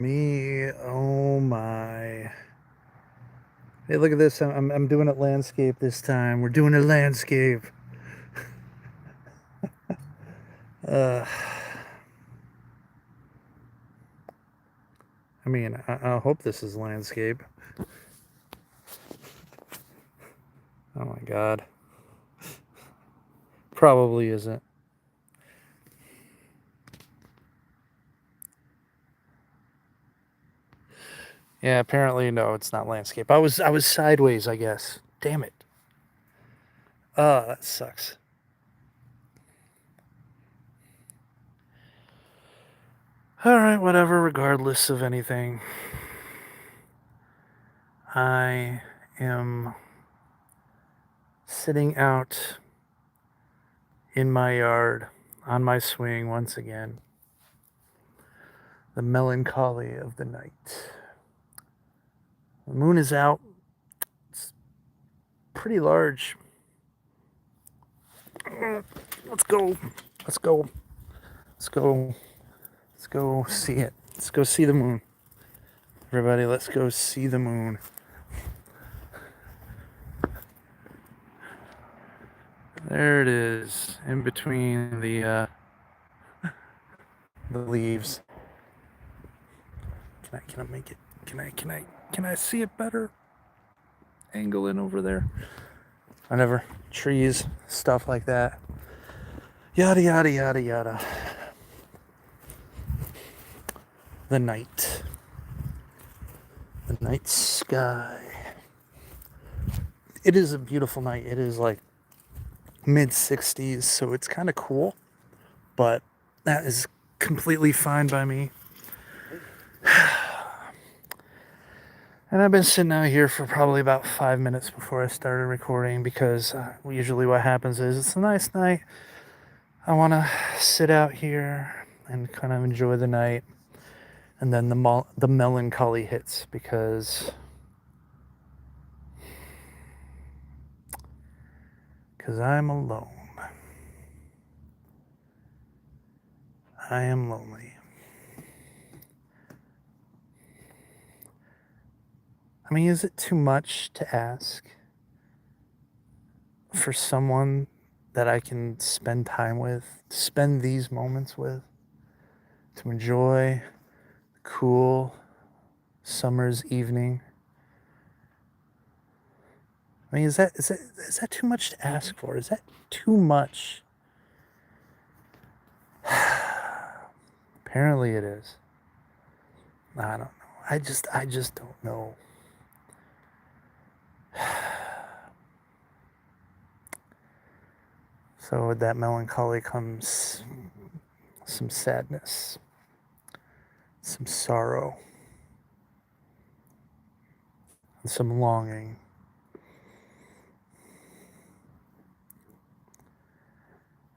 Me, oh my. Hey, look at this. I'm doing it landscape this time. We're doing a landscape. Uh, I hope this is landscape. Oh my god. Probably isn't. Yeah, apparently no, it's not landscape. I was sideways, I guess. Damn it. Oh, that sucks. Alright, whatever, regardless of anything. I am sitting out in my yard on my swing once again. The melancholy of the night. The moon is out. It's pretty large. Let's go. Let's go. Let's go. Let's go see it. Let's go see the moon. Everybody, let's go see the moon. There it is, in between the leaves. Can I make it? Can I see it better? Angle in over there. Whatever. Trees, stuff like that. Yada yada yada yada. The night. The night sky. It is a beautiful night. It is like mid 60s, so it's kind of cool, but that is completely fine by me. And I've been sitting out here for probably about 5 minutes before I started recording because usually what happens is it's a nice night. I want to sit out here and kind of enjoy the night, and then the melancholy hits because I'm alone. I am lonely. I mean, is it too much to ask for someone that I can spend time with, to spend these moments with, to enjoy the cool summer's evening? I mean, is that too much to ask for? Is that too much? Apparently it is. I don't know. I just don't know. So with that melancholy comes some sadness, some sorrow, and some longing.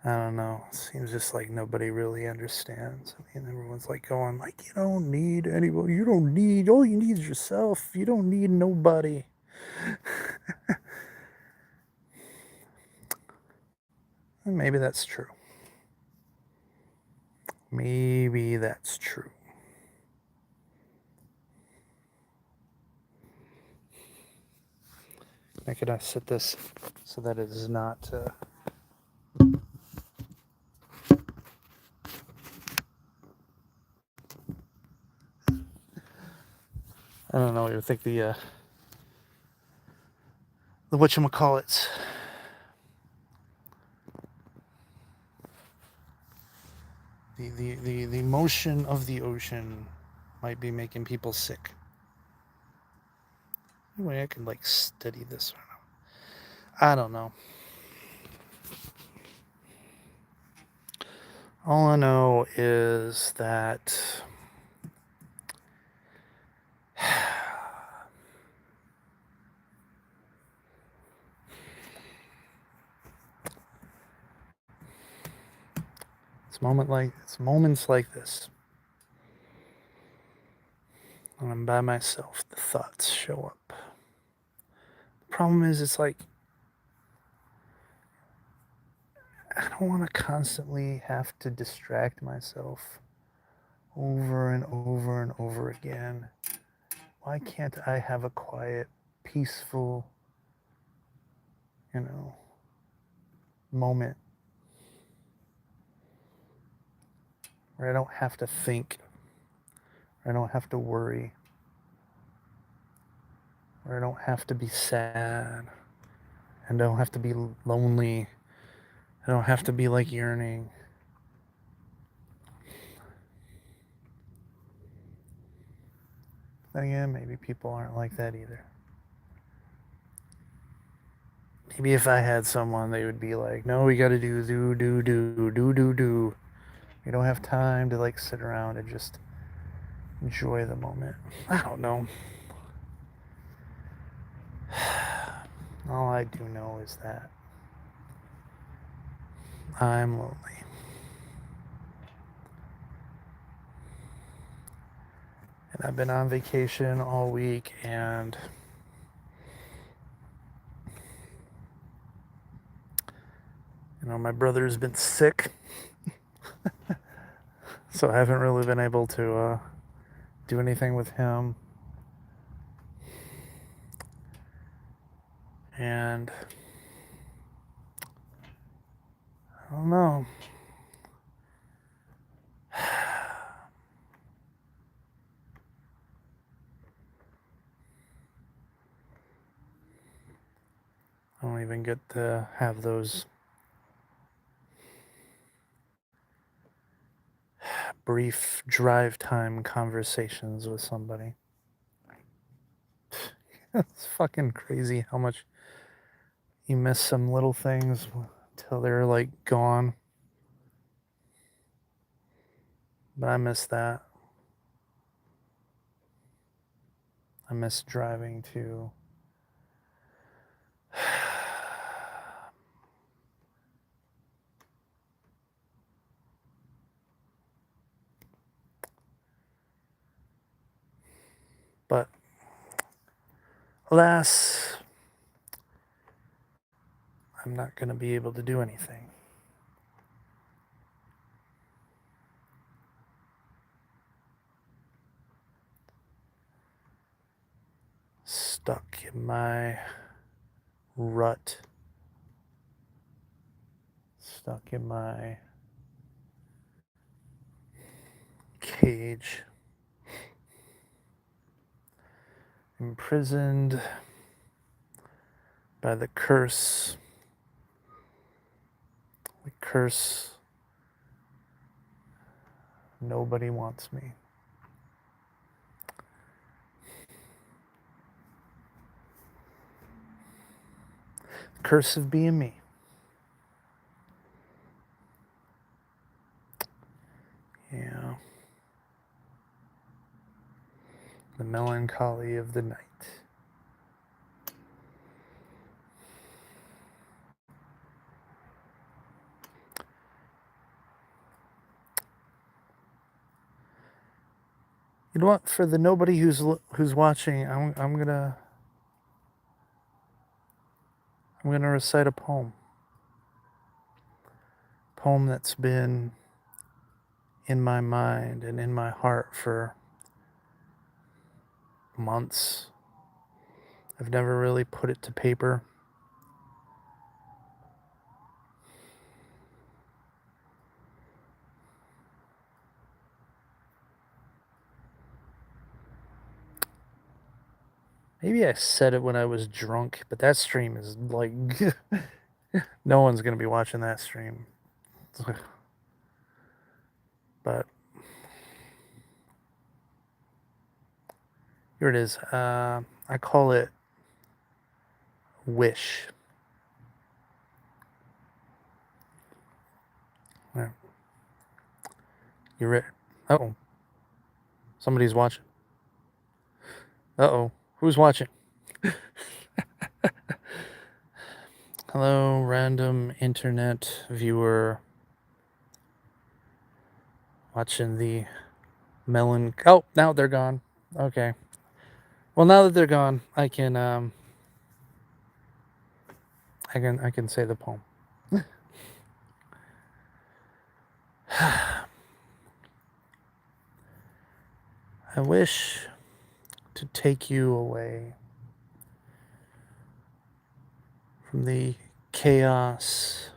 I don't know. It seems just like nobody really understands. I mean, everyone's like going like, you don't need anybody. You don't need. All you need is yourself. You don't need nobody. And maybe that's true. Maybe that's true. I could set this so that it is not. I don't know. I think the whatchamacallits. The motion of the ocean might be making people sick. Anyway, I can like study this one. I don't know. All I know is that it's moments like this when I'm by myself, the thoughts show up. The problem is, it's like I don't want to constantly have to distract myself over and over and over again. Why can't I have a quiet, peaceful, moment where I don't have to think, where I don't have to worry, where I don't have to be sad, and I don't have to be lonely, I don't have to be like yearning. Then again, maybe people aren't like that either. Maybe if I had someone, they would be like, no, we gotta do. We don't have time to like sit around and just enjoy the moment. I don't know. All I do know is that I'm lonely. And I've been on vacation all week, and my brother's been sick, so I haven't really been able to do anything with him. And I don't know. I don't even get to have those brief drive time conversations with somebody. It's fucking crazy how much you miss some little things till they're like gone. But I miss that. I miss driving to but alas, I'm not going to be able to do anything. Stuck in my rut. Stuck in my cage. Imprisoned by the curse. The curse. Nobody wants me. The curse of being me. Yeah. The melancholy of the night. You know what? For the nobody who's watching, I'm gonna recite a poem. Poem that's been in my mind and in my heart for months. I've never really put it to paper. Maybe I said it when I was drunk, but that stream is like no one's gonna be watching that stream. But here it is. I call it Wish. You ready? Uh-oh. Somebody's watching. Uh-oh. Who's watching? Hello, random internet viewer watching the melon. Oh, now they're gone. Okay. Well, now that they're gone, I can say the poem. I wish to take you away from the chaos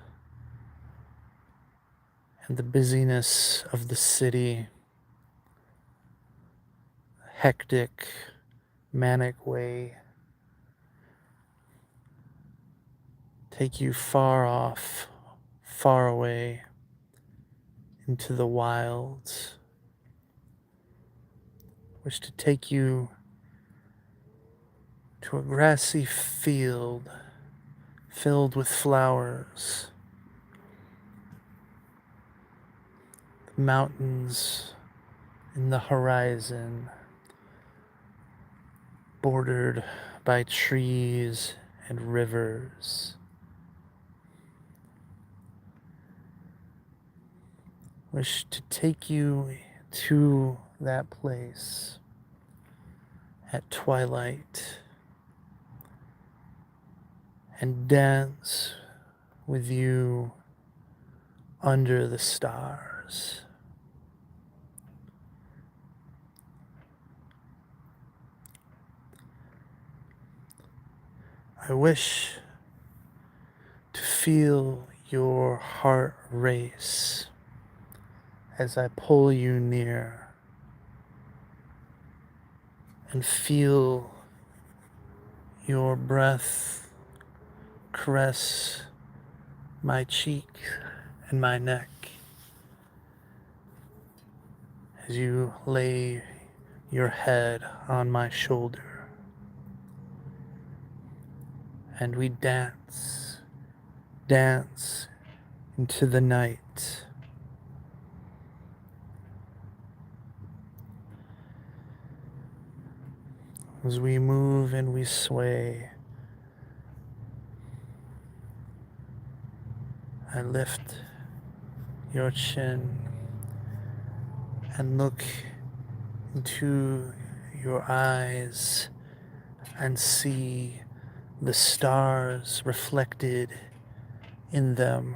and the busyness of the city, hectic, manic way. Take you far off, far away into the wilds. Wish to take you to a grassy field filled with flowers, the mountains in the horizon, bordered by trees and rivers. Wish to take you to that place at twilight and dance with you under the stars. I wish to feel your heart race as I pull you near and feel your breath caress my cheek and my neck as you lay your head on my shoulder, and we dance into the night. As we move and we sway, I lift your chin and look into your eyes and see the stars reflected in them.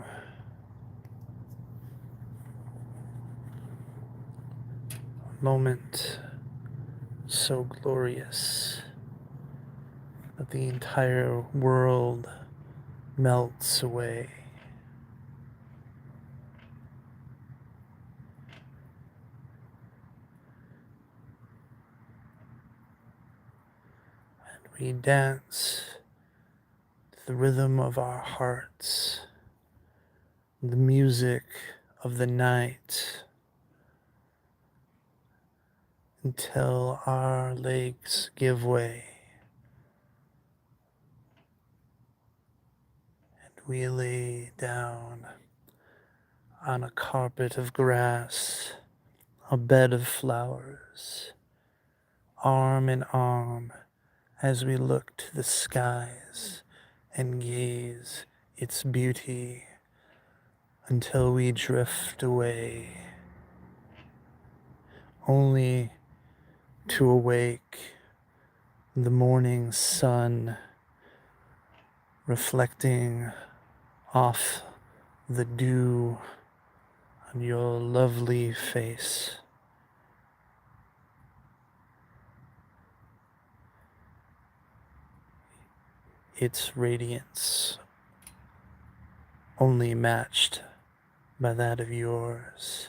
A moment so glorious that the entire world melts away. And we dance to the rhythm of our hearts, the music of the night, until our legs give way and we lay down on a carpet of grass, a bed of flowers, arm in arm, as we look to the skies and gaze its beauty until we drift away, only to awake the morning sun reflecting off the dew on your lovely face. Its radiance only matched by that of yours.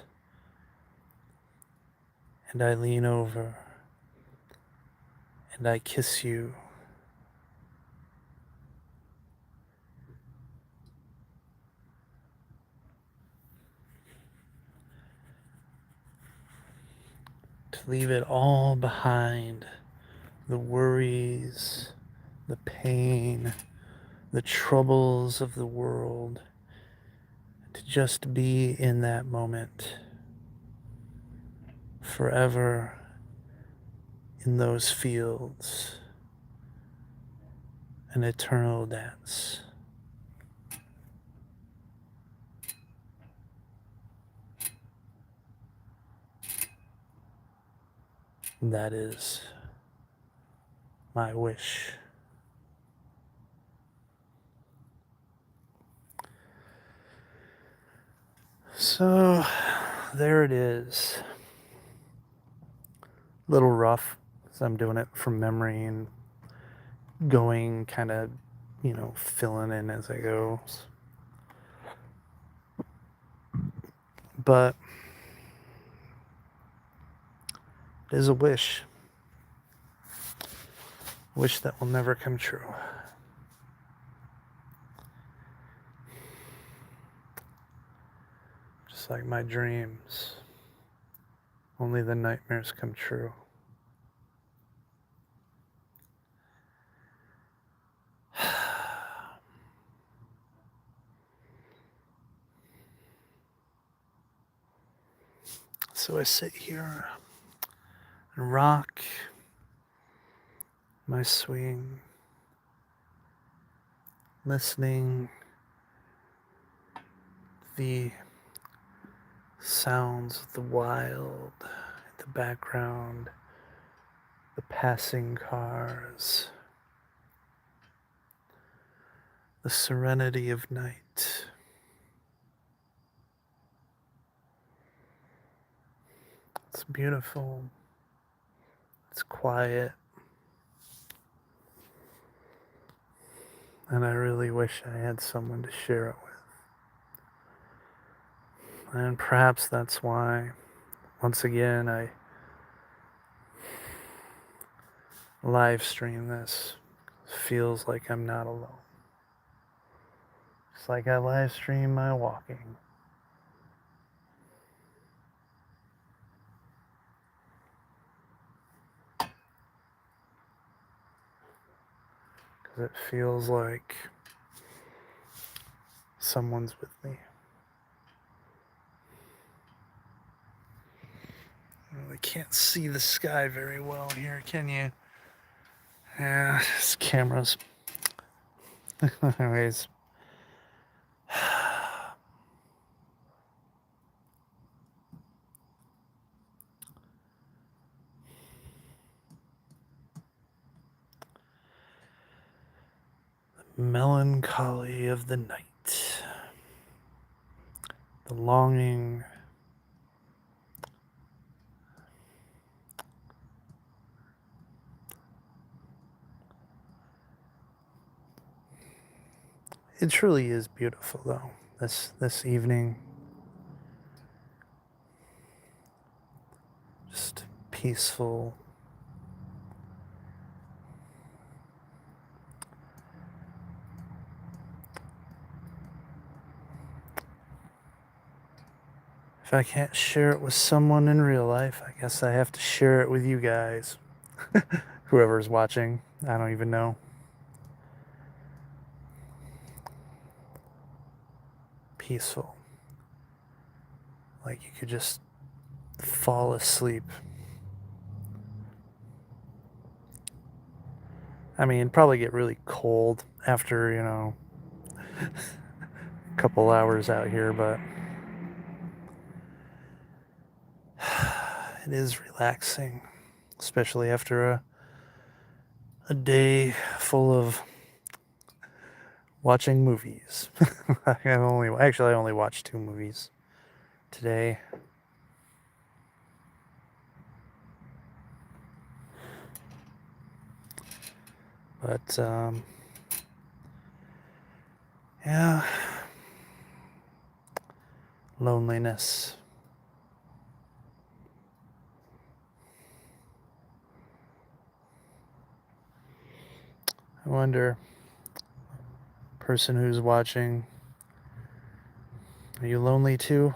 And I lean over and I kiss you. To leave it all behind, the worries, the pain, the troubles of the world, to just be in that moment, forever in those fields, an eternal dance. That is my wish. So there it is. little rough, because I'm doing it from memory and going kind of, filling in as I go. But it is a wish that will never come true. Just like my dreams, only the nightmares come true. So I sit here and rock my swing, listening the sounds of the wild in the background, the passing cars, the serenity of night. It's beautiful. It's quiet. And I really wish I had someone to share it with. And perhaps that's why, once again, I live stream this. It feels like I'm not alone. It's like I live stream my walking. Because it feels like someone's with me. I really can't see the sky very well here, can you? Yeah, this camera's. Anyways. The melancholy of the night. The longing. It truly is beautiful, though, this evening. Just peaceful. If I can't share it with someone in real life, I guess I have to share it with you guys. Whoever's watching, I don't even know. Peaceful. Like you could just fall asleep. I mean, it'd probably get really cold after, a couple hours out here, but it is relaxing, especially after a day full of watching movies. I only watched 2 movies today. But yeah, loneliness. I wonder, person who's watching, are you lonely too?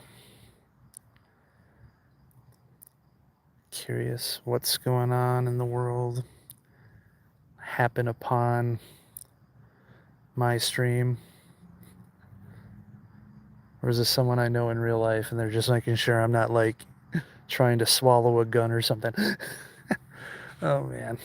Curious what's going on in the world. Happen upon my stream? Or is this someone I know in real life and they're just making sure I'm not like trying to swallow a gun or something? Oh man.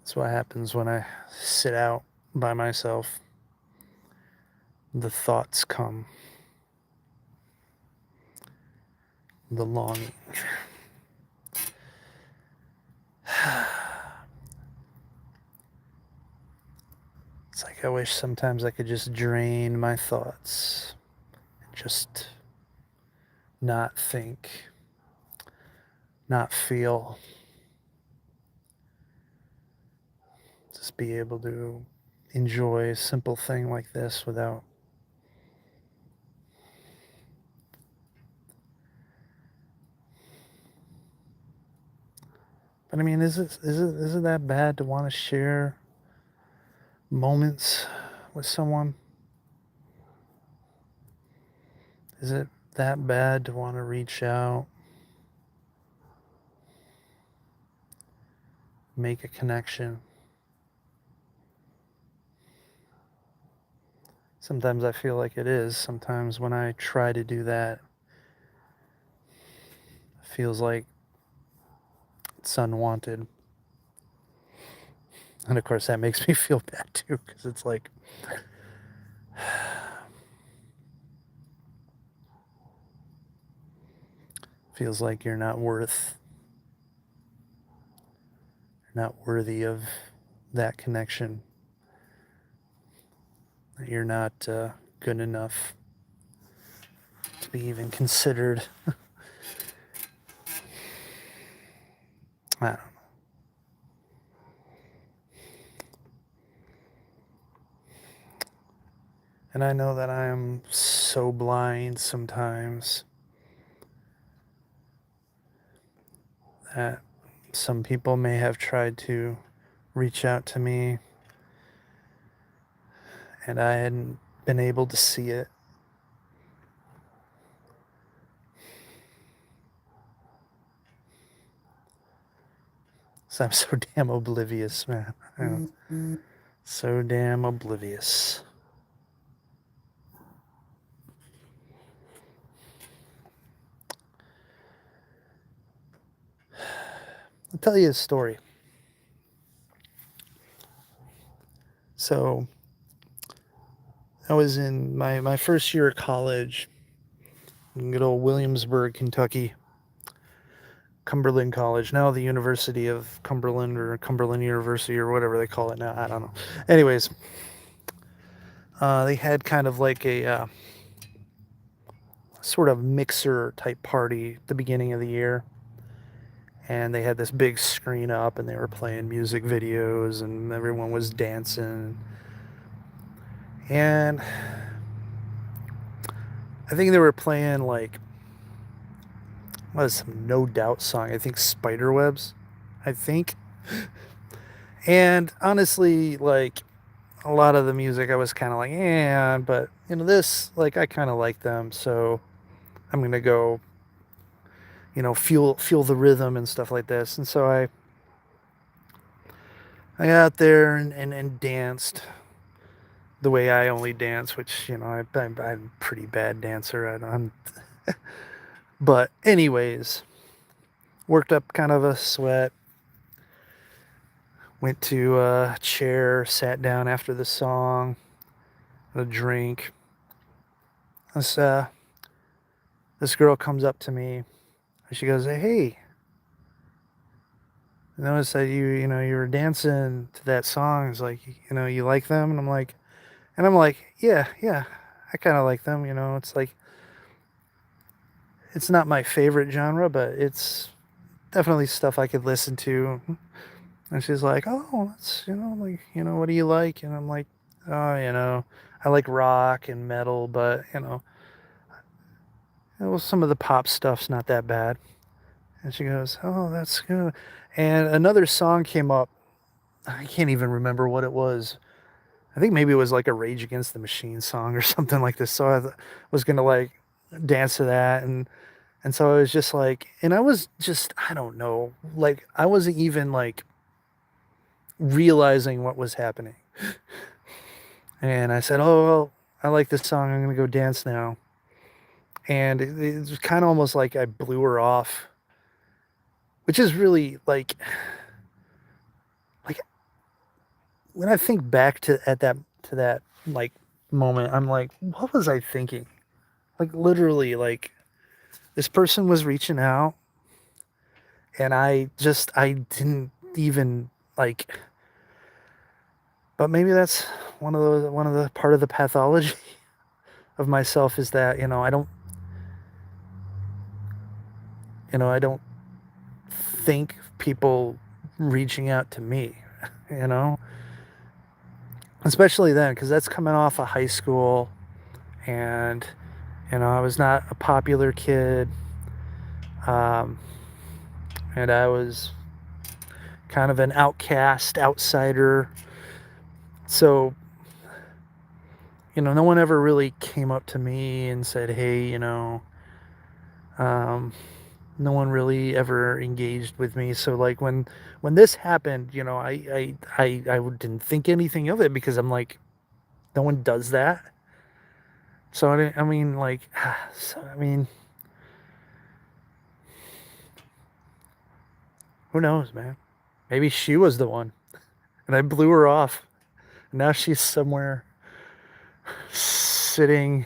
That's what happens when I sit out by myself. The thoughts come. The longing. It's like I wish sometimes I could just drain my thoughts and just not think, not feel, just be able to enjoy a simple thing like this without. But I mean, is it that bad to want to share moments with someone? Is it that bad to want to reach out, make a connection? Sometimes I feel like it is. Sometimes when I try to do that, it feels like it's unwanted. And of course, that makes me feel bad too, because it's like, feels like you're not worthy of that connection. That you're not good enough to be even considered. I don't know. And I know that I am so blind sometimes that some people may have tried to reach out to me and I hadn't been able to see it. So I'm so damn oblivious, man. So damn oblivious. I'll tell you a story. So I was in my first year of college in good old Williamsburg, Kentucky. Cumberland College, now the University of Cumberland or Cumberland University or whatever they call it now. I don't know. Anyways, they had kind of like a sort of mixer type party at the beginning of the year. And they had this big screen up and they were playing music videos and everyone was dancing. And I think they were playing like, what was some No Doubt song? I think Spiderwebs, I think. And honestly, like a lot of the music I was kind of like, yeah, but this, like I kind of like them, so I'm gonna go, feel the rhythm and stuff like this. And so I got out there and danced the way I only dance, which I'm a pretty bad dancer. But anyways, worked up kind of a sweat. Went to a chair, sat down after the song, a drink. This girl comes up to me and she goes, "Hey, I noticed that you were dancing to that song. It's like, you like them?" And I'm like, yeah, I kind of like them. It's like, it's not my favorite genre, but it's definitely stuff I could listen to. And she's like, "Oh, that's, like, what do you like?" And I'm like, "Oh, I like rock and metal, but, some of the pop stuff's not that bad." And she goes, "Oh, that's good." And another song came up. I can't even remember what it was. I think maybe it was like a Rage Against the Machine song or something like this. So I was gonna like dance to that, and so I was just like, and I was just, I don't know, like I wasn't even like realizing what was happening. And I said, "Oh, well, I like this song. I'm gonna go dance now." And it was kind of almost like I blew her off, which is really like when I think back to that like moment, I'm like, what was I thinking? Like literally, like this person was reaching out, and I didn't even like. But maybe that's one of the part of the pathology of myself is that I don't think people reaching out to me, you know, especially then because that's coming off of high school, and I was not a popular kid, um, and I was kind of an outcast, outsider. So no one ever really came up to me and said, "Hey, um, no one really ever engaged with me." So like when this happened, I didn't think anything of it because I'm like, no one does that. So I mean, like, so, I mean, who knows, man? Maybe she was the one, and I blew her off. And now she's somewhere sitting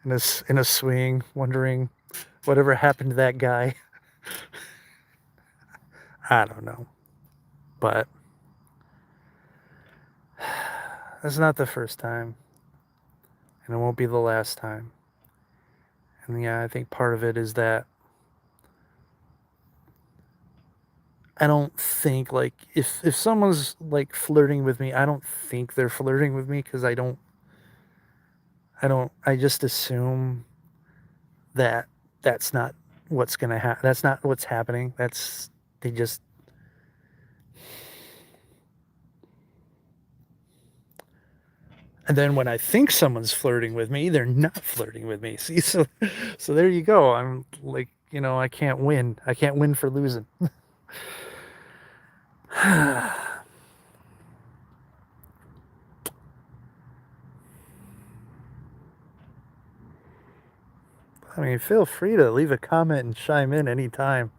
in a swing, wondering whatever happened to that guy. I don't know, but that's not the first time, and it won't be the last time. And yeah, I think part of it is that I don't think like if someone's like flirting with me, I don't think they're flirting with me because I just assume that that's not what's gonna happen. That's not what's happening. They just. And then when I think someone's flirting with me, they're not flirting with me. See, so there you go. I'm like, I can't win. I can't win for losing. I mean, feel free to leave a comment and chime in anytime.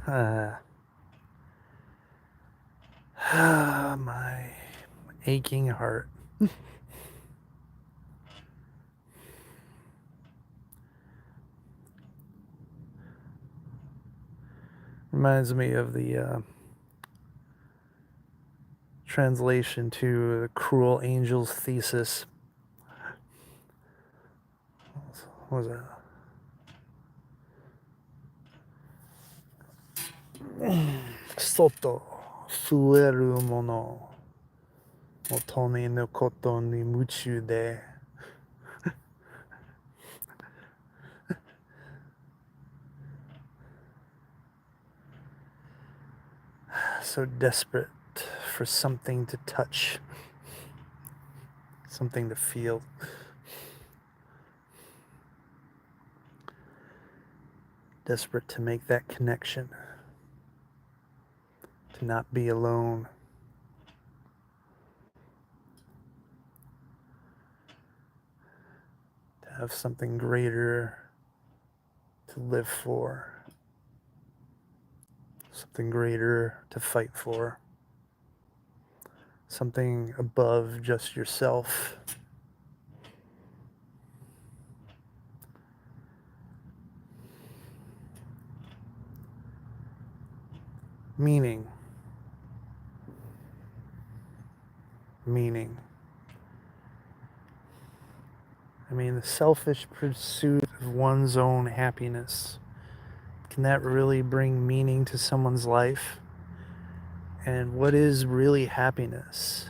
My aching heart. Reminds me of the translation to the Cruel Angel's Thesis. What was that? 外増えるもの求めぬことに夢中で so desperate for something to touch, something to feel. Desperate to make that connection, to not be alone. To have something greater to live for. Something greater to fight for. Something above just yourself. Meaning. I mean, the selfish pursuit of one's own happiness. Can that really bring meaning to someone's life? And what is really happiness?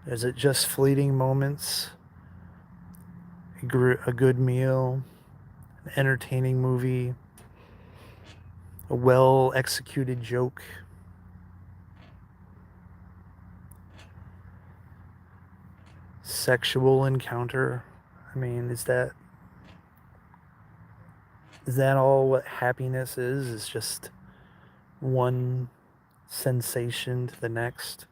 Is it just fleeting moments? A good meal? An entertaining movie? A well-executed joke? Sexual encounter? I mean, is that all what happiness is? Is just one sensation to the next?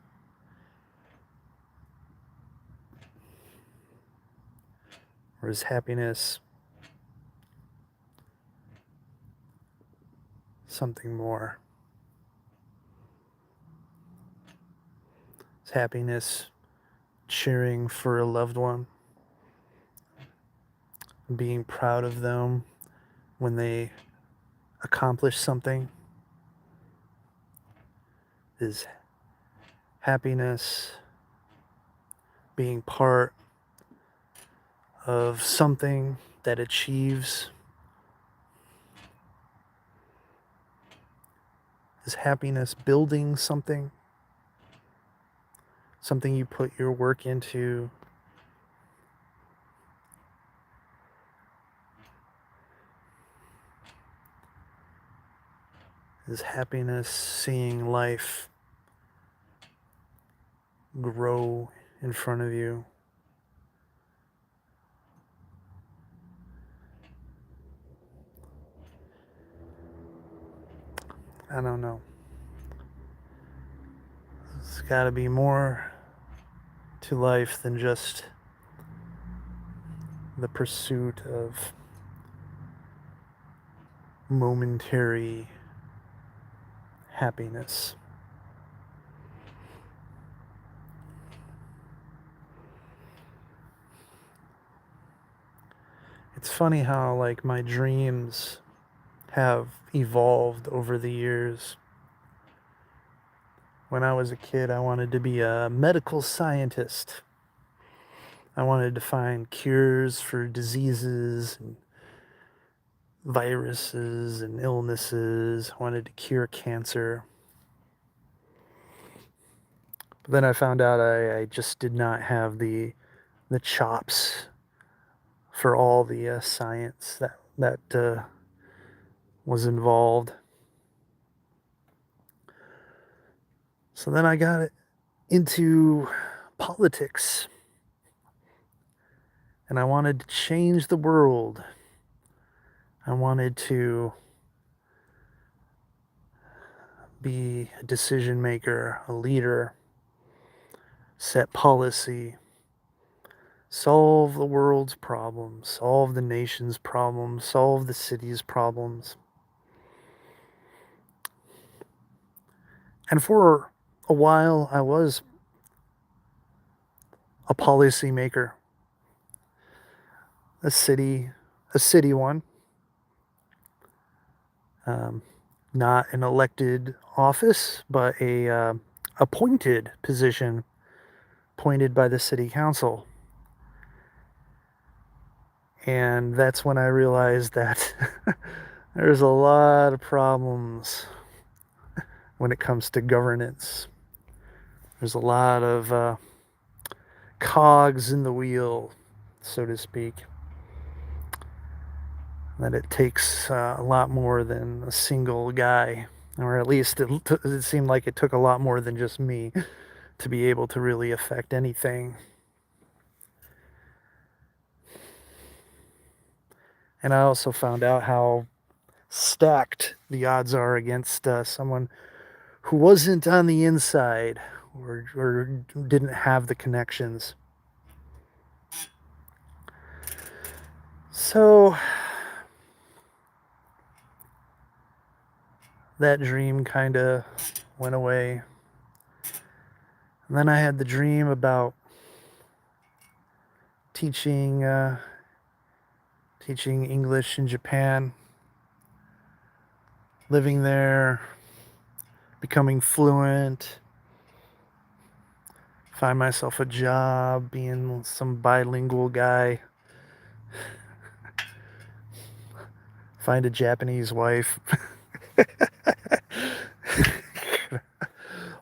Or is happiness something more? Is happiness cheering for a loved one? Being proud of them when they accomplish something? Is happiness, being part of something that achieves? Is happiness building something? Something you put your work into? Is happiness seeing life grow in front of you? I don't know. It's got to be more to life than just the pursuit of momentary happiness. It's funny how, like, my dreams have evolved over the years. When I was a kid, I wanted to be a medical scientist. I wanted to find cures for diseases and viruses and illnesses. I wanted to cure cancer. But then I found out I just did not have the chops for all the science that was involved. So then I got into politics, and I wanted to change the world. I wanted to be a decision maker, a leader, set policy, solve the world's problems, solve the nation's problems, solve the city's problems. And for a while, I was a policymaker, a city one, not an elected office, but a appointed position, appointed by the city council. And that's when I realized that there's a lot of problems when it comes to governance. There's a lot of cogs in the wheel, so to speak. That it takes a lot more than a single guy, or at least it seemed like it took a lot more than just me to be able to really affect anything. And I also found out how stacked the odds are against someone who wasn't on the inside or didn't have the connections. So that dream kind of went away. And then I had the dream about teaching English in Japan, living there, becoming fluent, find myself a job, being some bilingual guy, find a Japanese wife,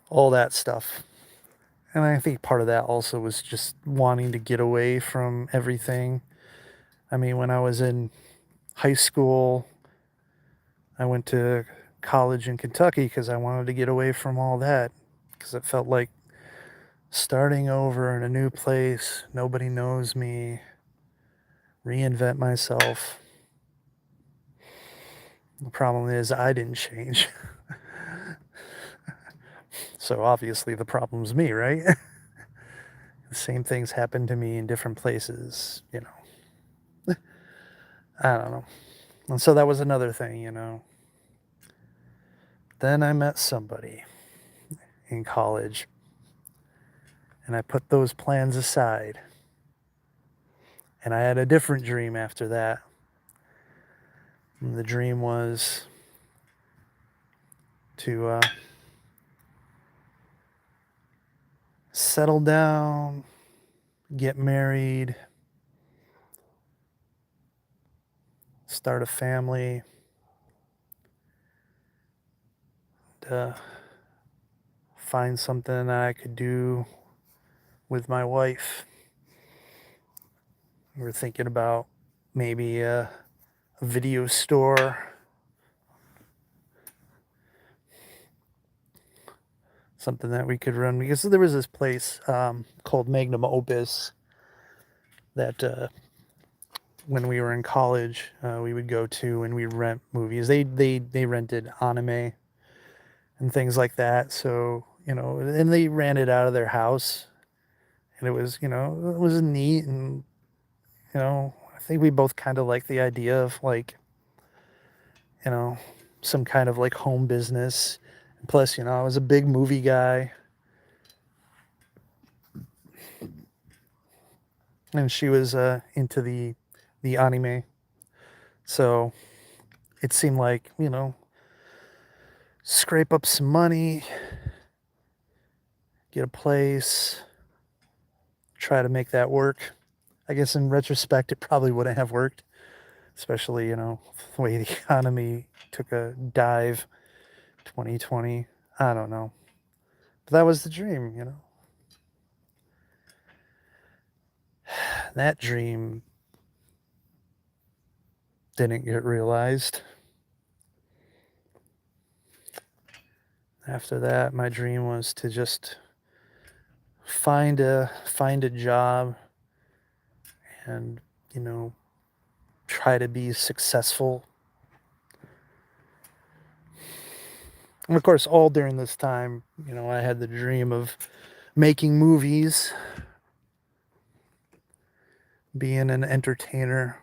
all that stuff. And I think part of that also was just wanting to get away from everything. I mean, when I was in high school, I went to college in Kentucky because I wanted to get away from all that, because it felt like starting over in a new place, nobody knows me, reinvent myself. The problem is I didn't change. So obviously the problem's me, right? The same things happen to me in different places, you know. I don't know. And so that was another thing, you know. Then I met somebody in college, and I put those plans aside. And I had a different dream after that. And the dream was to settle down, get married, start a family, find something that I could do with my wife. We're thinking about maybe a video store, something that we could run, because there was this place called Magnum Opus that when we were in college we would go to, and we'd rent movies. They rented anime and things like that. So, and they ran it out of their house, and it was, it was neat. And, I think we both kind of like the idea of like, some kind of like home business. And plus, I was a big movie guy, and she was into the anime. So it seemed like, scrape up some money, get a place, try to make that work. I guess in retrospect, it probably wouldn't have worked, especially, the way the economy took a dive 2020. I don't know. But that was the dream. That dream didn't get realized. After that, my dream was to just find a job and, try to be successful. And of course, all during this time, I had the dream of making movies, being an entertainer.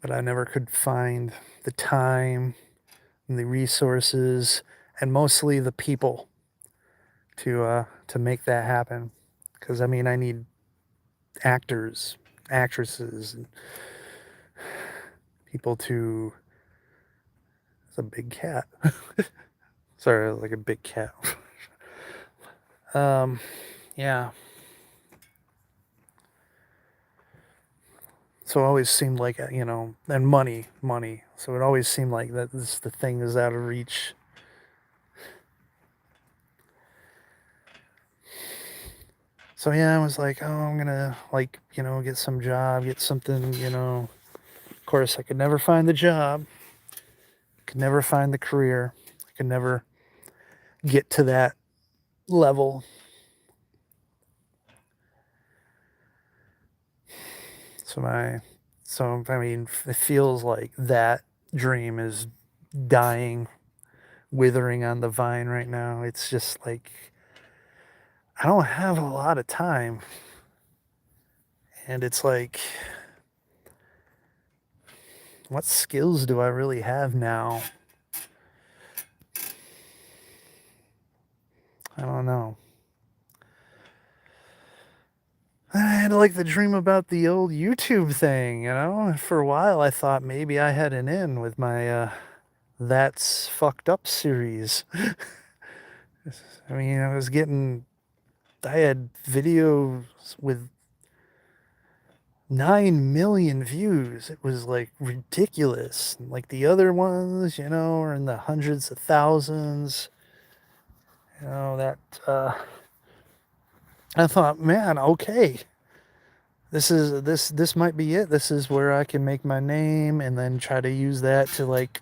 But I never could find the time and the resources, and mostly the people to make that happen. Because I mean, I need actors, actresses, and people to. It's a big cat. Sorry, like a big cat. Yeah. So it always seemed like, and money. So it always seemed like that the thing is out of reach. So yeah, I was like, oh, I'm gonna like, get some job, get something, Of course, I could never find the job, could never find the career, I could never get to that level. So I mean, it feels like that dream is dying, withering on the vine right now. It's just like I don't have a lot of time. And it's like, what skills do I really have now? I don't know. I had like the dream about the old YouTube thing, For a while, I thought maybe I had an in with my That's Fucked Up series. I mean, I had videos with 9 million views. It was like ridiculous. Like the other ones, are in the hundreds of thousands. I thought, man, okay. This might be it. This is where I can make my name and then try to use that to like,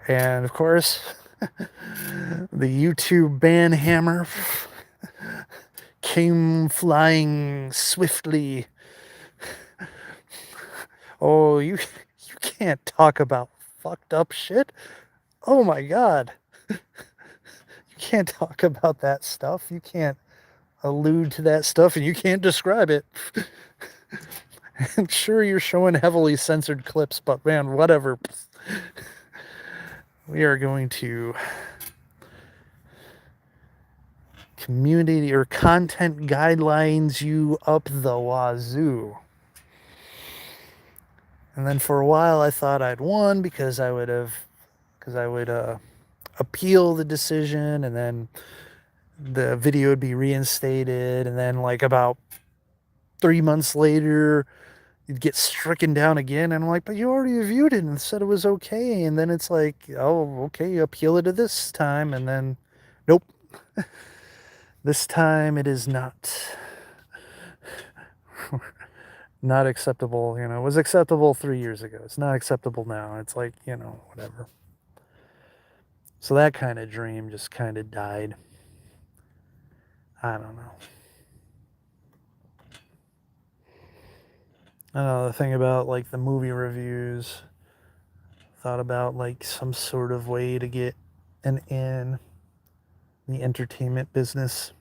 and of course, the YouTube ban hammer came flying swiftly. Oh, you can't talk about fucked up shit. Oh my God. You can't talk about that stuff. You can't allude to that stuff, and you can't describe it. I'm sure you're showing heavily censored clips, but man, whatever. We are going to community or content guidelines you up the wazoo. And then for a while I thought I'd won because I would have because I would appeal the decision, and then the video would be reinstated, and then like about 3 months later you'd get stricken down again, and I'm like, but you already reviewed it and said it was okay. And then it's like, oh, okay, appeal it to this time, and then nope, this time it is not acceptable. It was acceptable 3 years ago, it's not acceptable now. It's like, whatever. So that kind of dream just kind of died. I don't know. Another thing about like the movie reviews, thought about like some sort of way to get an in the entertainment business.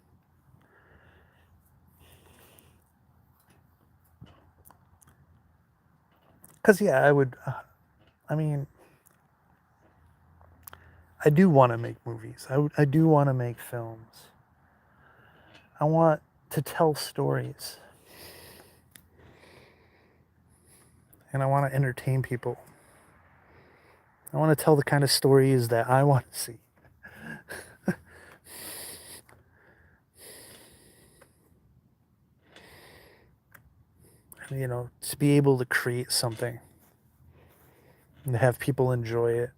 Because, yeah, I mean, I do want to make movies. I do want to make films. I want to tell stories. And I want to entertain people. I want to tell the kind of stories that I want to see. To be able to create something and to have people enjoy it.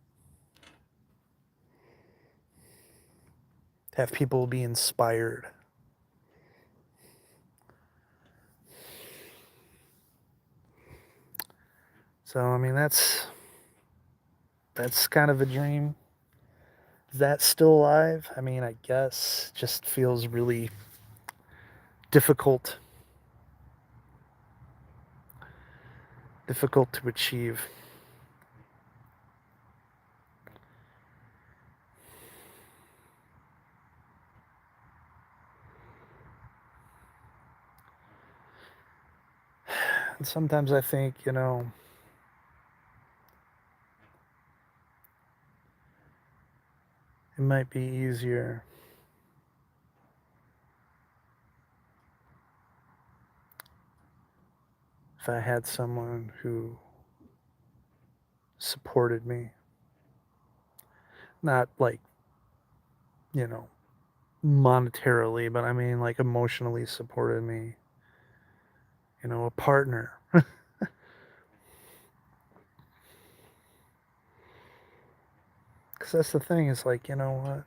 To have people be inspired. So, I mean, that's kind of a dream. Is that still alive? I mean, I guess. Just feels really difficult to achieve. And sometimes I think, it might be easier if I had someone who supported me. Not like, monetarily, but I mean like emotionally supported me. A partner. Because that's the thing, is like, you know what?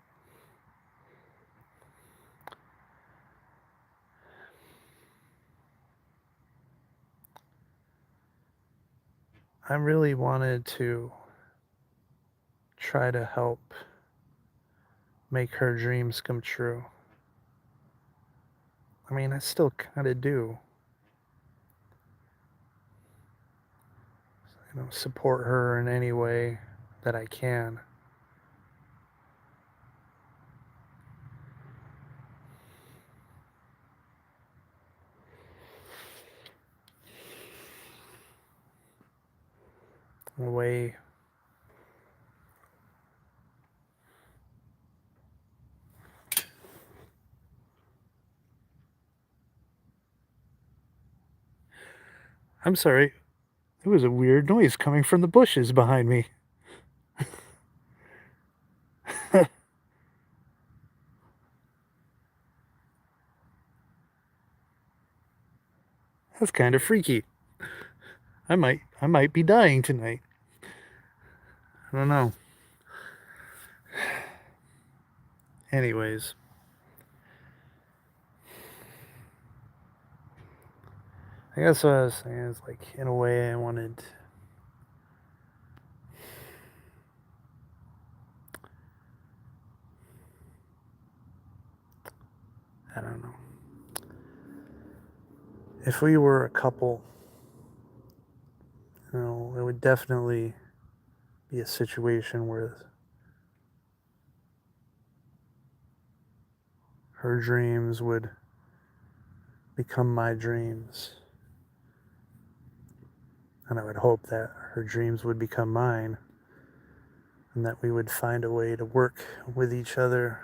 I really wanted to try to help make her dreams come true. I mean, I still kind of do. Support her in any way that I can. In a way. I'm sorry. There was a weird noise coming from the bushes behind me. That's kind of freaky. I might be dying tonight. I don't know. Anyways. I guess what I was saying is, like, in a way I wanted... I don't know. If we were a couple, it would definitely be a situation where her dreams would become my dreams. And I would hope that her dreams would become mine, and that we would find a way to work with each other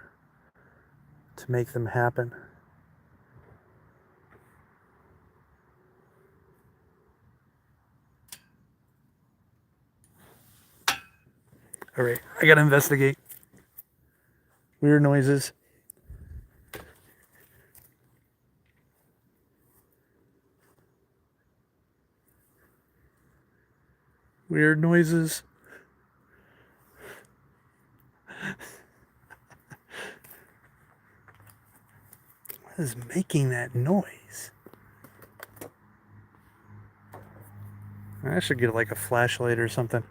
to make them happen. Alright, I gotta investigate. Weird noises. Weird noises. What is making that noise? I should get like a flashlight or something.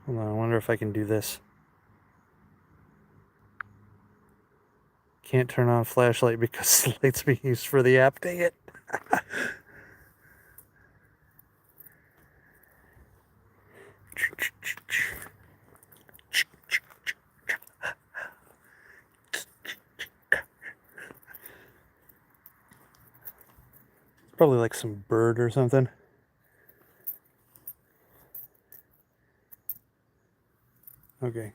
Hold on, I wonder if I can do this. Can't turn on flashlight because the light's being used for the app. Dang it. Probably like some bird or something. Okay.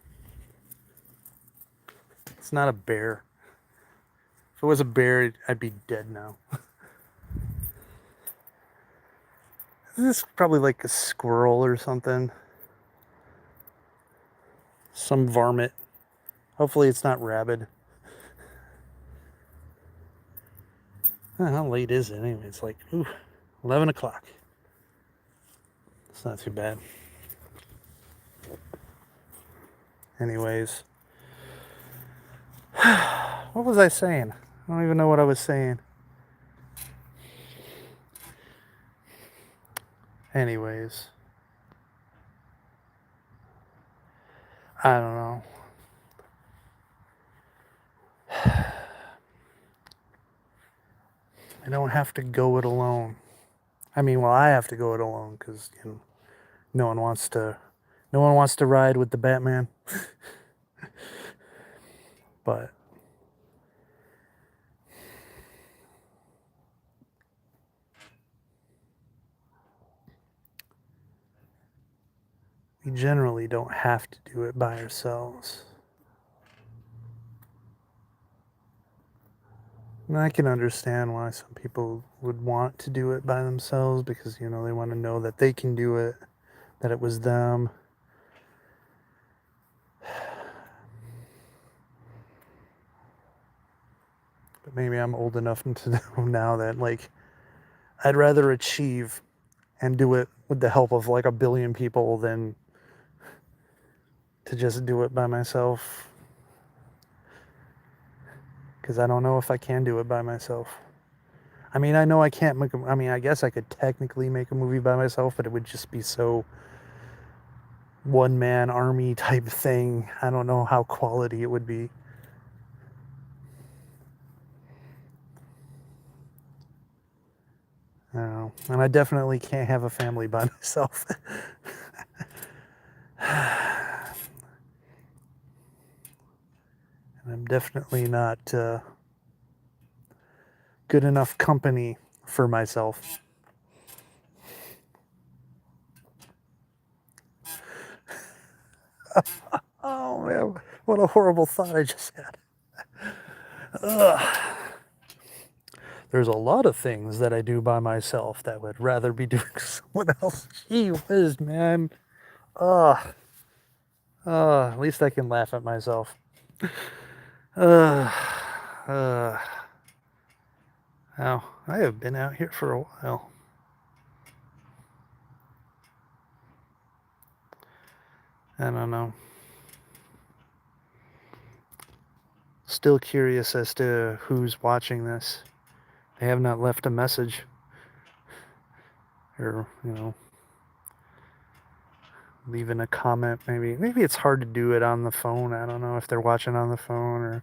It's not a bear. If it was a bear, I'd be dead now. This is probably like a squirrel or something. Some varmint. Hopefully it's not rabid. How late is it anyway? It's like, 11 o'clock. It's not too bad. Anyways. What was I saying? I don't even know what I was saying. Anyways. I don't know. I don't have to go it alone. I mean, well, I have to go it alone because no one wants to ride with the Batman. But we generally don't have to do it by ourselves. And I can understand why some people would want to do it by themselves because, they want to know that they can do it, that it was them. But maybe I'm old enough to know now that, like, I'd rather achieve and do it with the help of like a billion people than to just do it by myself. Because I don't know if I can do it by myself. I mean, I know I can't I guess I could technically make a movie by myself, but it would just be so one-man army type thing. I don't know how quality it would be. I don't know. And I definitely can't have a family by myself. And I'm definitely not good enough company for myself. Oh man, what a horrible thought I just had. Ugh. There's a lot of things that I do by myself that would rather be doing someone else. Gee whiz, man. At least I can laugh at myself. Now, I have been out here for a while. I don't know. Still curious as to who's watching this. They have not left a message. Or, leaving a comment maybe. Maybe it's hard to do it on the phone. I don't know if they're watching on the phone or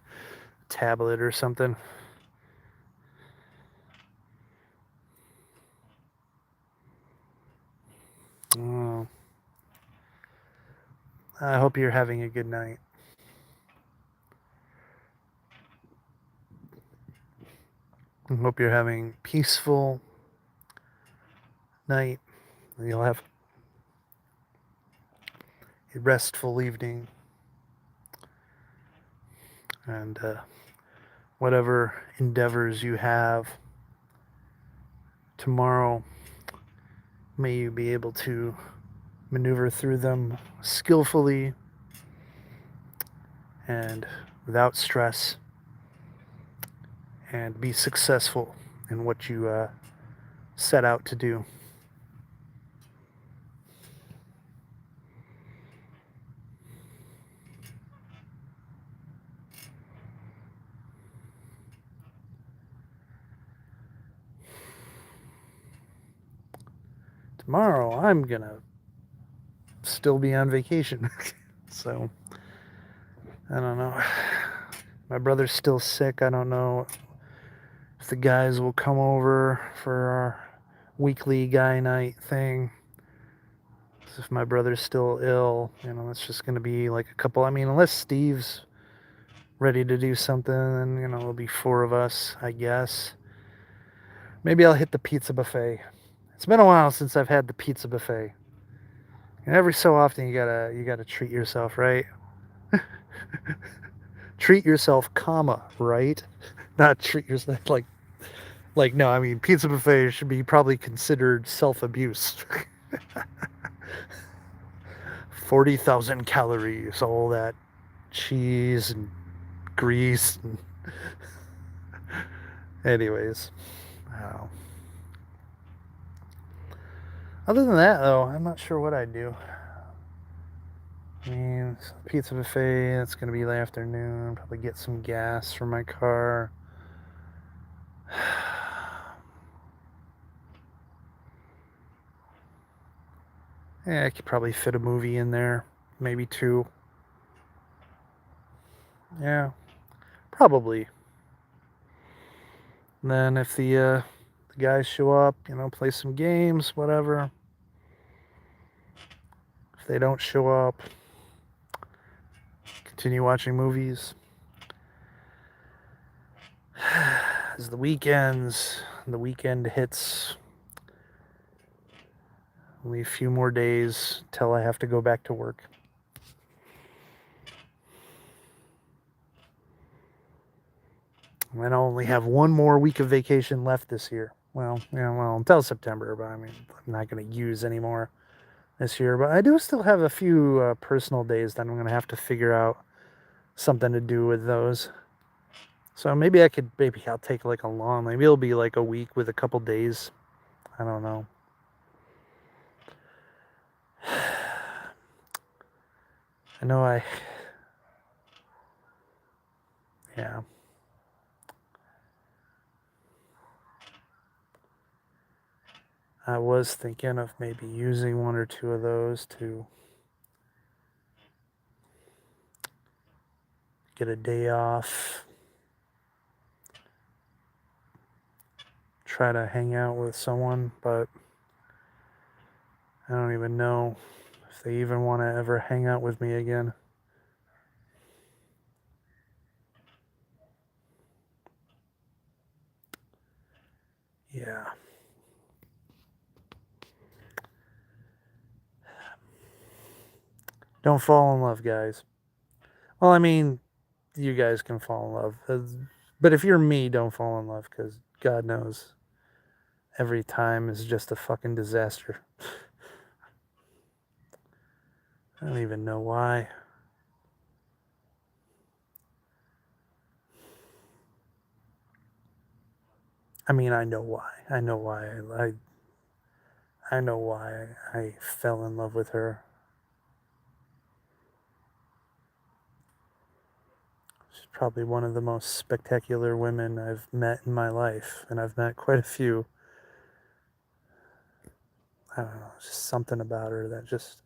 tablet or something. Oh. I hope you're having a good night. I hope you're having peaceful night. You'll have a restful evening. And whatever endeavors you have tomorrow, may you be able to maneuver through them skillfully and without stress, and be successful in what you set out to do. Tomorrow, I'm gonna still be on vacation. So, I don't know. My brother's still sick. I don't know if the guys will come over for our weekly guy night thing. If my brother's still ill, it's just going to be like a couple. I mean, unless Steve's ready to do something, then, it'll be four of us, I guess. Maybe I'll hit the pizza buffet. It's been a while since I've had the pizza buffet. And every so often you gotta treat yourself, right? Treat yourself, comma, right? Not treat yourself like no, I mean pizza buffet should be probably considered self-abuse. 40,000 calories, all that cheese and grease and anyways. Wow. Other than that though, I'm not sure what I'd do. I mean, pizza buffet, it's gonna be the afternoon, probably get some gas for my car. Yeah, I could probably fit a movie in there, maybe two. Yeah, probably. And then if the guys show up, play some games, whatever. If they don't show up, continue watching movies. As the weekend hits, only a few more days till I have to go back to work. And then I'll only have one more week of vacation left this year. Well, until September, but I mean, I'm not going to use any more this year. But I do still have a few personal days that I'm going to have to figure out something to do with those. So maybe I'll take like maybe it'll be like a week with a couple days. I don't know. I know yeah. I was thinking of maybe using one or two of those to get a day off, try to hang out with someone, but I don't even know if they even want to ever hang out with me again. Yeah. Don't fall in love, guys. Well, I mean, you guys can fall in love. But if you're me, don't fall in love, because God knows every time is just a fucking disaster. I don't even know why. I mean, I know why. I know why. I know why I fell in love with her. She's probably one of the most spectacular women I've met in my life, and I've met quite a few. I don't know, just something about her that just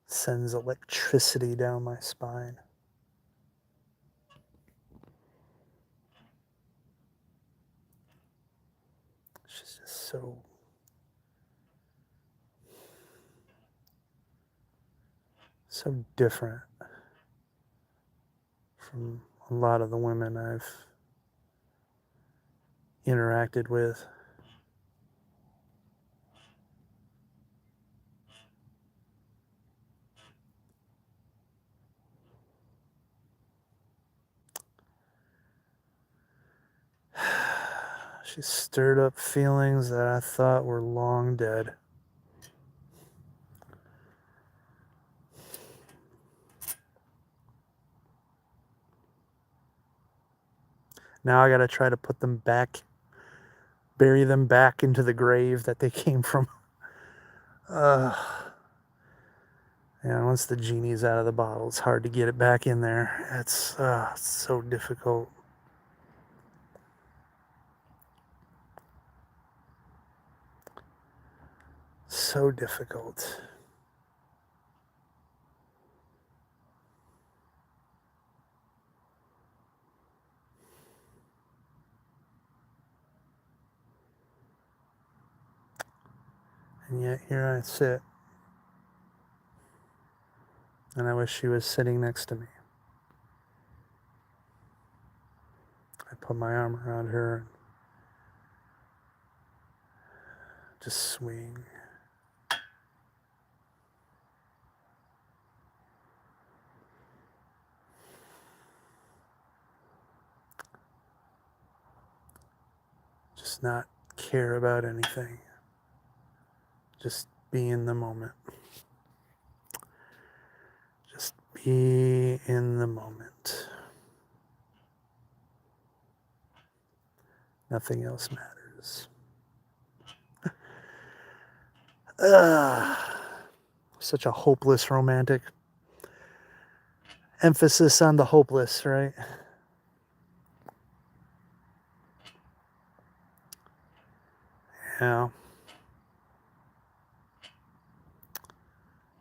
sends electricity down my spine. She's just so different from a lot of the women I've interacted with. She stirred up feelings that I thought were long dead. Now I gotta try to put them back, bury them back into the grave that they came from. Yeah, once the genie's out of the bottle, it's hard to get it back in there. It's so difficult. So difficult. And yet here I sit. And I wish she was sitting next to me. I put my arm around her and just swing. Just not care about anything. Just be in the moment. Just be in the moment. Nothing else matters. Such a hopeless romantic. Emphasis on the hopeless, right? Yeah.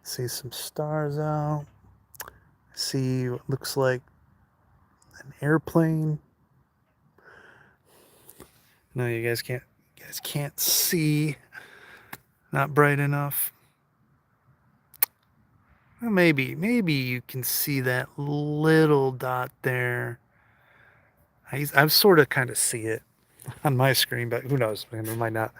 See some stars out. See what looks like an airplane. No, you guys can't see. Not bright enough. Well, maybe you can see that little dot there. I sort of kind of see it on my screen, but who knows? It might not.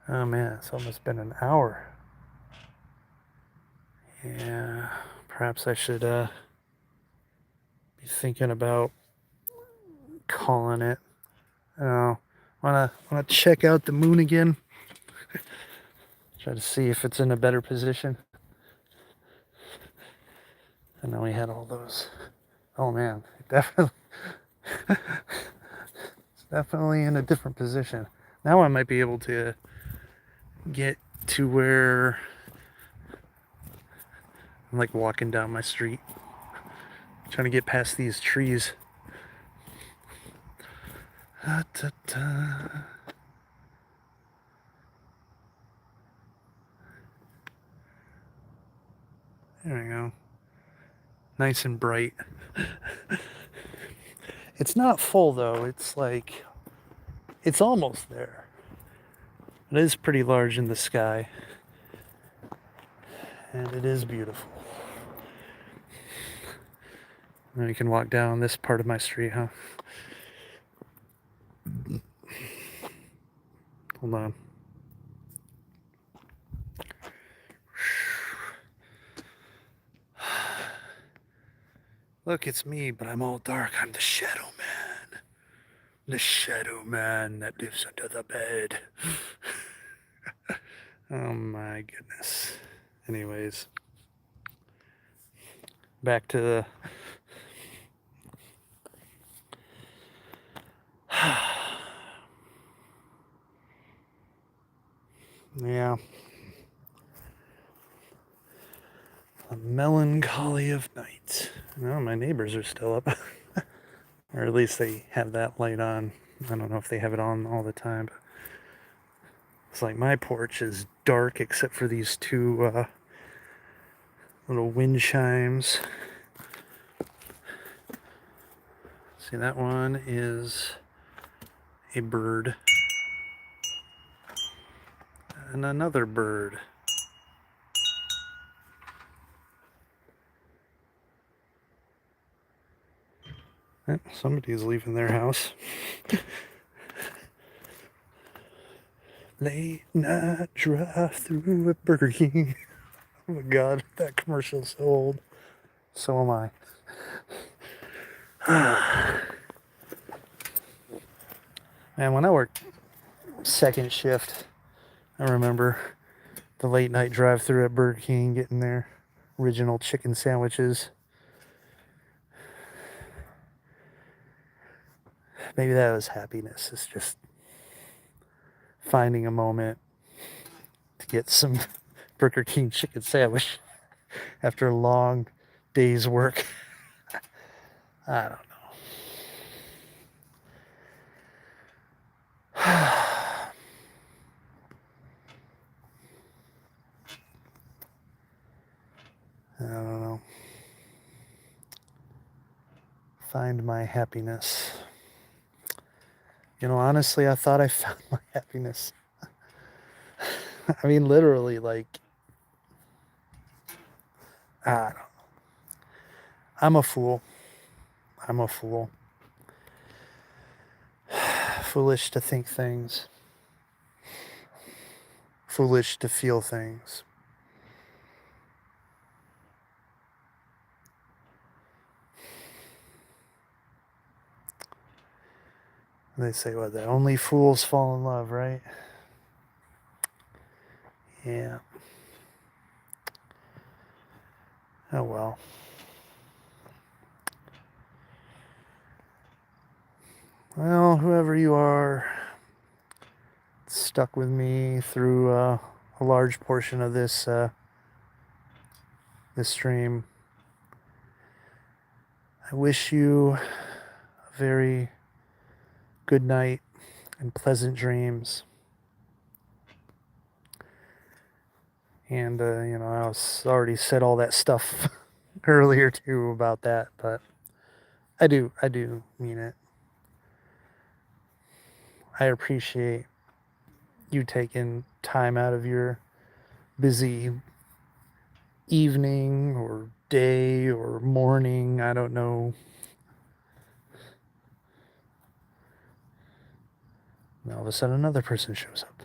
Oh man, it's almost been an hour. Yeah, perhaps I should be thinking about calling it. Wanna check out the moon again? Try to see if it's in a better position. And then we had all those. Oh man, definitely. It's definitely in a different position. Now I might be able to get to where I'm like walking down my street, trying to get past these trees. There we go. Nice and bright. It's not full though. It's almost there. It is pretty large in the sky. And it is beautiful. Now you can walk down this part of my street, huh? Hold on. Look, it's me, but I'm all dark. I'm the Shadow Man. The Shadow Man that lives under the bed. Oh my goodness. Anyways, back to the... Yeah. A melancholy of night. No, my neighbors are still up. Or at least they have that light on. I don't know if they have it on all the time. But it's like my porch is dark except for these two little wind chimes. See, that one is a bird. And another bird. Somebody's leaving their house. Late night drive through a Burger King. Oh my god, that commercial's so old. So am I. Man, when I worked second shift, I remember the late night drive through at Burger King, getting their original chicken sandwiches. Maybe that was happiness. It's just finding a moment to get some Burger King chicken sandwich after a long day's work. I don't know. I don't know. Find my happiness. You know, honestly, I thought I found my happiness. I mean, literally, like, I don't know. I'm a fool. I'm a fool. Foolish to think things. Foolish to feel things. They say, what, that only fools fall in love, right? Yeah. Oh well. Well, whoever you are, stuck with me through a large portion of this stream. I wish you a very good night and pleasant dreams. And you know, I was already said all that stuff earlier too about that, but I do mean it. I appreciate you taking time out of your busy evening or day or morning, I don't know. And all of a sudden another person shows up.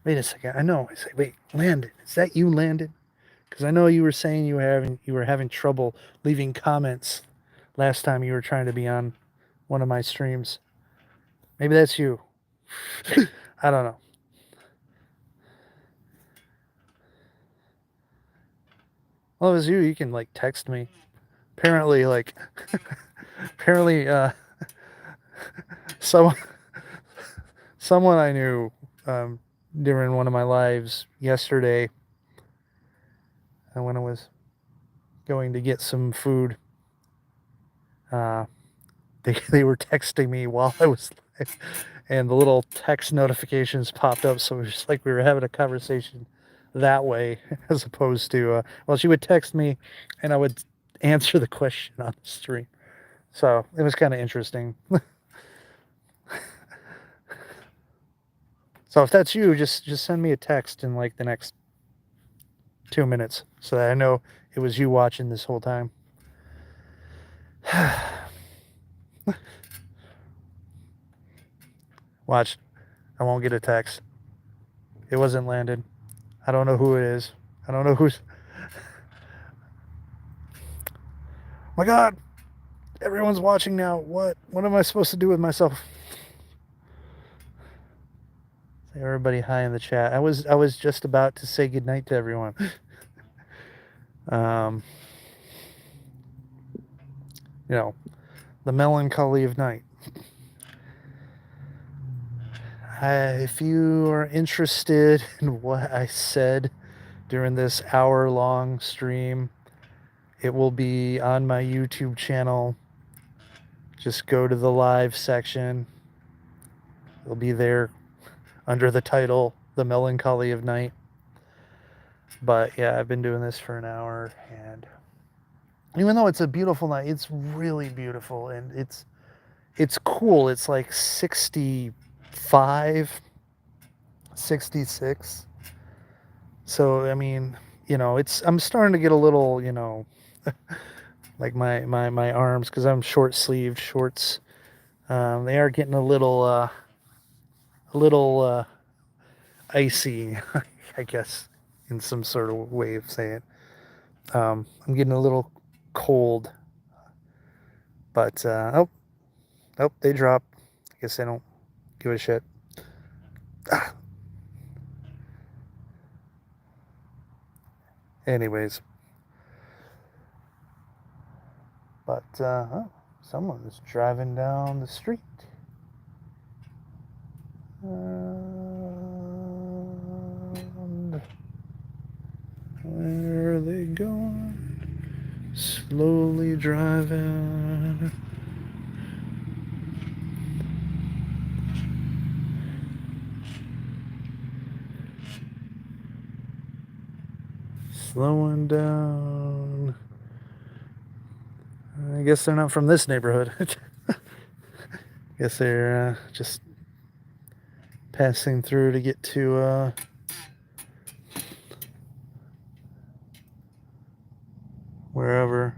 Wait a second. I know. I say, wait, Landon, is that you, Landon? Because I know you were saying you were having trouble leaving comments last time you were trying to be on one of my streams. Maybe that's you. I don't know. Well, if it was you, you can like text me. Apparently, like, apparently, someone I knew during one of my lives yesterday, when I was going to get some food, they were texting me while I was live, and the little text notifications popped up, so it was just like we were having a conversation that way, as opposed to well, she would text me and I would answer the question on the stream. So it was kind of interesting. So if that's you, just send me a text in like the next 2 minutes so that I know it was you watching this whole time. Watch, I won't get a text. It wasn't Landon. I don't know who it is. I don't know who's. My God, everyone's watching now. What am I supposed to do with myself? Say everybody hi in the chat. I was just about to say goodnight to everyone. You know, the melancholy of night. If you are interested in what I said during this hour-long stream, it will be on my YouTube channel. Just go to the live section. It'll be there under the title, The Melancholy of Night. But yeah, I've been doing this for an hour, and even though it's a beautiful night, it's really beautiful, and it's cool. It's like 65, 66. So I mean, you know, I'm starting to get a little, you know, like my arms, because I'm short sleeved shorts. They are getting a little icy, I guess, in some sort of way of saying it. I'm getting a little cold. But, oh, they drop. I guess they don't give a shit. Ah. Anyways. But, oh, someone's driving down the street. And where are they going? Slowly driving. Slowing down. I guess they're not from this neighborhood. I guess they're just passing through to get to wherever.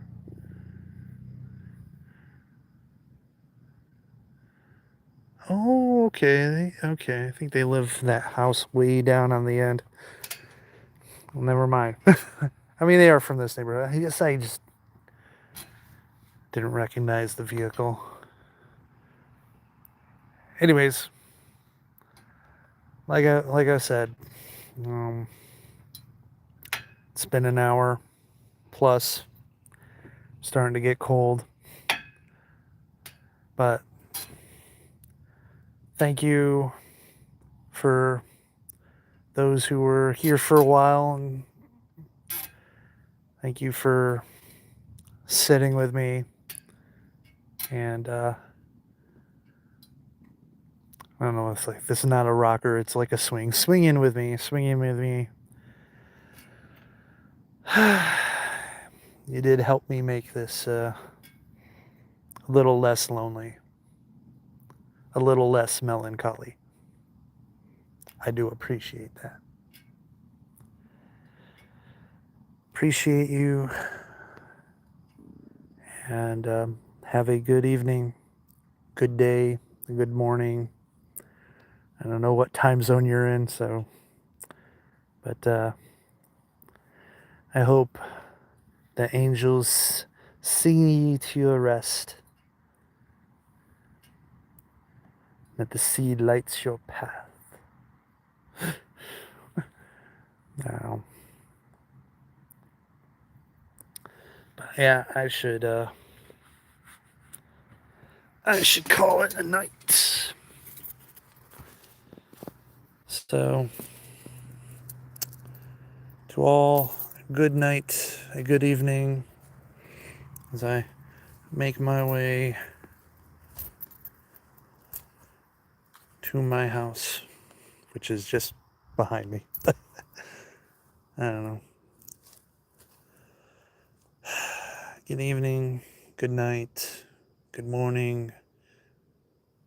Oh, okay. Okay. I think they live in that house way down on the end. Well, never mind. I mean, they are from this neighborhood. I guess I just didn't recognize the vehicle. Anyways, like I said, it's been an hour plus. Starting to get cold. But thank you for those who were here for a while, and thank you for sitting with me. And I don't know, it's like, this is not a rocker, it's like a swing. Swinging with me. You did help me make this a little less lonely, a little less melancholy. I do appreciate that. Appreciate you, and have a good evening, good day, good morning. I don't know what time zone you're in, so, but I hope the angels sing ye to your rest, that the seed lights your path. Now, but yeah, I should call it a night. So, to all, good night, a good evening, as I make my way to my house, which is just behind me. I don't know. Good evening, good night, good morning,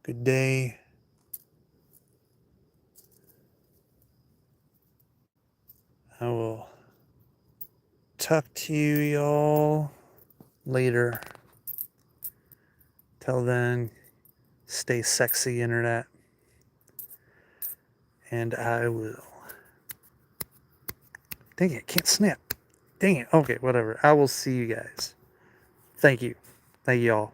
good day. I will talk to you y'all later. Till then, stay sexy, internet. And I will. Dang it, can't snap. Dang it. Okay, whatever. I will see you guys. Thank you. Thank you all.